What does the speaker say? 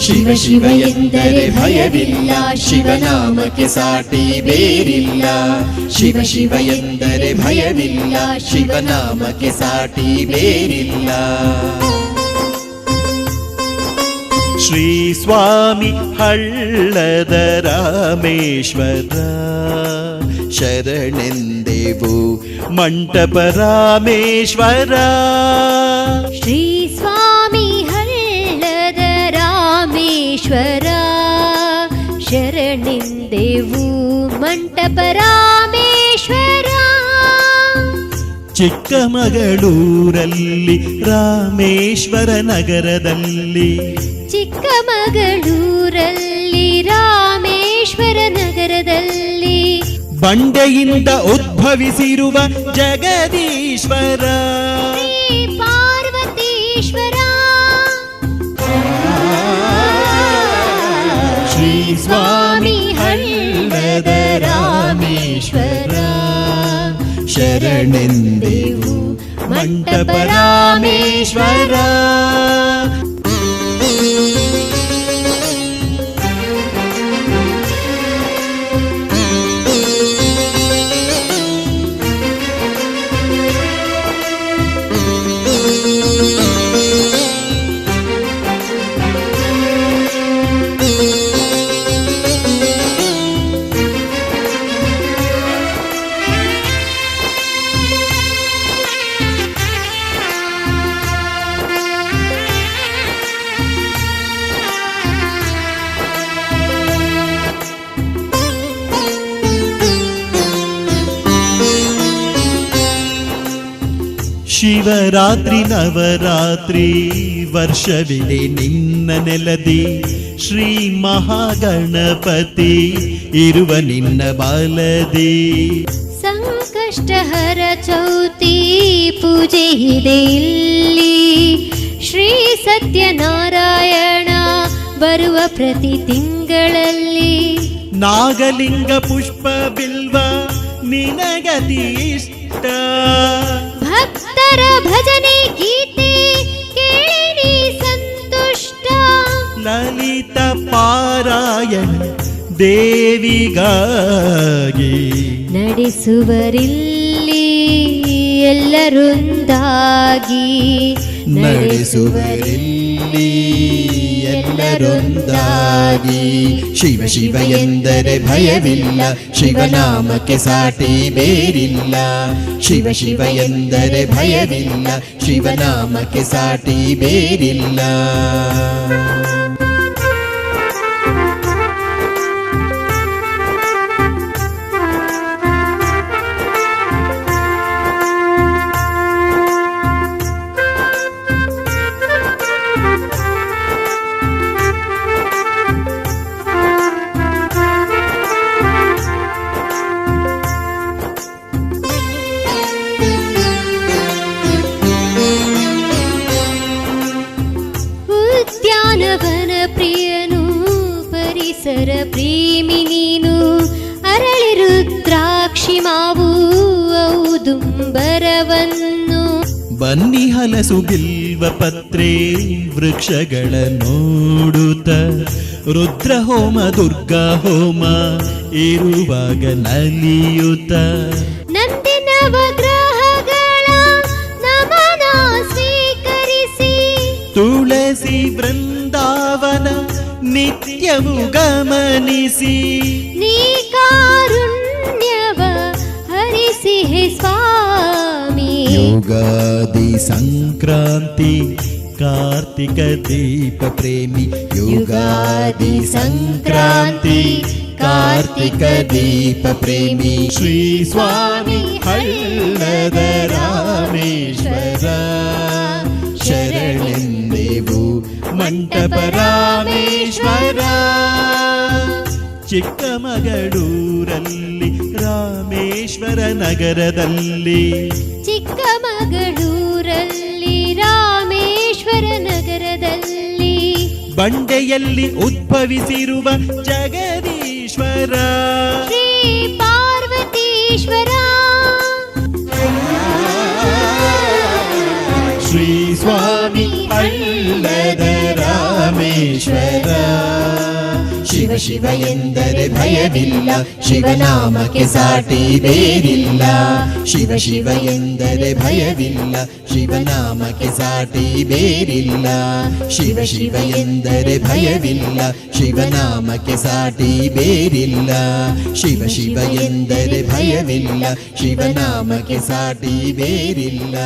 ಶಿವ ಶಿವ ಎಂದರೆ ಭಯವಿಲ್ಲ, ಶಿವನಾಮಕ್ಕೆ ಸಾಟಿ ಬೇರಿಲ್ಲ. ಶಿವ ಶಿವ ಎಂದರೆ ಭಯವಿಲ್ಲ, ಶಿವನಾಮಕ್ಕೆ ಸಾಟಿ ಬೇರಿಲ್ಲ. ಶ್ರೀ ಸ್ವಾಮಿ ಹಳ್ಳದ ರಾಮೇಶ್ವರ ಶರಣೆಂದೆವು ಮಂಟಪ ರಾಮೇಶ್ವರ. ಶ್ರೀ ಸ್ವಾಮಿ ಹಳ್ಳದ ರಾಮೇಶ್ವರ ಶರಣೆಂದೆವು ಮಂಟಪ ರಾಮೇಶ್ವರ. ಚಿಕ್ಕಮಗಳೂರಲ್ಲಿ ರಾಮೇಶ್ವರ ನಗರದಲ್ಲಿ, ಚಿಕ್ಕಮಗಳೂರಲ್ಲಿ ರಾಮೇಶ್ವರ ನಗರದಲ್ಲಿ ಬಂಡೆಯಿಂದ ಉದ್ಭವಿಸಿರುವ ಜಗದೀಶ್ವರ ಶ್ರೀ ಪಾರ್ವತೀಶ್ವರ. ಶ್ರೀ ಸ್ವಾಮಿ ಹಳ್ಳದ ರಾಮೇಶ್ವರ ಶರಣೆಂದೆವು ಮಂಟಪ ರಾಮೇಶ್ವರ. ಶಿವರಾತ್ರಿ ನವರಾತ್ರಿ ವರ್ಷವಿದೆ ನಿನ್ನ ನೆಲದಿ, ಶ್ರೀ ಮಹಾಗಣಪತಿ ಇರುವ ನಿನ್ನ ಬಾಲದಿ. ಸಂಕಷ್ಟಹರ ಚೌತಿ ಪೂಜೆ ಇದೆ ಇಲ್ಲಿ, ಶ್ರೀ ಸತ್ಯನಾರಾಯಣ ಬರುವ ಪ್ರತಿ ತಿಂಗಳಲ್ಲಿ. ನಾಗಲಿಂಗ ಪುಷ್ಪ ಬಿಲ್ವ ನಿನಗತಿ ಇಷ್ಟ, ಭಕ್ತರ ಭಜನೆ ಗೀತೆ ಕೇಳಿರಿ ಸಂತುಷ್ಟ. ಲಲಿತ ಪಾರಾಯಣ ದೇವಿಗಾಗಿ ನಡೆಸುವರಿಲ್ಲಿ ಎಲ್ಲರೊಂದಾಗಿ, ನಡೆಸುವರಿಲ್ಲಿ ಎಲ್ಲರೊಂದಾಗಿ. ಶಿವ ಶಿವ ಎಂದರೆ ಭಯವಿಲ್ಲ, ಶಿವನಾಮಕ್ಕೆ ಸಾಟಿ ಬೇರಿಲ್ಲ. ಶಿವ ಶಿವ ಎಂದರೆ ಭಯವಿಲ್ಲ, ಶಿವನಾಮಕ್ಕೆ ಸಾಟಿ ಬೇರಿಲ್ಲ. ಉದ್ಯಾನವನ ಪ್ರಿಯನು ಪರಿಸರ ಪ್ರೇಮಿ ನೀನು, ಅರಳಿ ರುದ್ರಾಕ್ಷಿ ಮಾವು ಔದುಂಬರವನ್ನು. ಬನ್ನಿ ಹಲಸು ಬಿಲ್ವ ಪತ್ರೆ ವೃಕ್ಷಗಳ ನೋಡುತ್ತ, ರುದ್ರ ಹೋಮ ದುರ್ಗಾ ಹೋಮ ಇರುವಾಗ ನಲಿಯುತ್ತ. ನಂದಿ ನವಗ್ರಹಗಳ ನಮನ ಸ್ವೀಕರಿಸಿ, ತುಳಸಿ ಬೃಂದಾವನ ನಿತ್ಯವು ಗಮನಿಸಿ. ನೀ ಕಾರುಣ್ಯವ ಹರಿಸಿ ಹೇ ಸ್ವಾಮಿ. ಯುಗಾದಿ ಸಂಕ್ರಾಂತಿ ಕಾರ್ತಿಕ ದೀಪ ಪ್ರೇಮಿ, ಯುಗಾದಿ ಸಂಕ್ರಾಂತಿ ಕಾರ್ತಿಕ ದೀಪ ಪ್ರೇಮಿ. ಶ್ರೀ ಸ್ವಾಮಿ ಹಳ್ಳದ ರಾಮೇಶ್ವರ ಶರಣೆಂದೆವು ಮಂಟಪ ರಾಮೇಶ್ವರ. ಚಿಕ್ಕಮಗಳೂರಲ್ಲಿ ರಾಮೇಶ್ವರ ನಗರದಲ್ಲಿ, ಚಿಕ್ಕಮಗಳೂರಲ್ಲಿ ರಾಮೇಶ್ವರ ನಗರದಲ್ಲಿ ಬಂಡೆಯಲ್ಲಿ ಉದ್ಭವಿಸಿರುವ ಜಗದೀಶ್ವರ ಶ್ರೀ ಪಾರ್ವತೀಶ್ವರ. ಶ್ರೀ ಸ್ವಾಮಿ ಹಳ್ಳದ ರಾಮೇಶ್ವರ ರಾಮೇಶ್ವರ. ಶಿವ ಶಿವ ಎಂದರೆ ಭಯವಿಲ್ಲ, ಶಿವನಾಮಕ್ಕೆ ಸಾಟಿ ಬೇರಿಲ್ಲ. ಶಿವ ಶಿವ ಎಂದರೆ ಭಯವಿಲ್ಲ, ಶಿವನಾಮಕ್ಕೆ ಸಾಟಿ ಬೇರಿಲ್ಲ. ಶಿವ ಶಿವ ಎಂದರೆ ಭಯವಿಲ್ಲ, ಶಿವನಾಮಕ್ಕೆ ಸಾಟಿ ಬೇರಿಲ್ಲ. ಶಿವ ಶಿವ ಎಂದರೆ ಭಯವಿಲ್ಲ, ಶಿವನಾಮಕ್ಕೆ ಸಾಟಿ ಬೇರಿಲ್ಲ.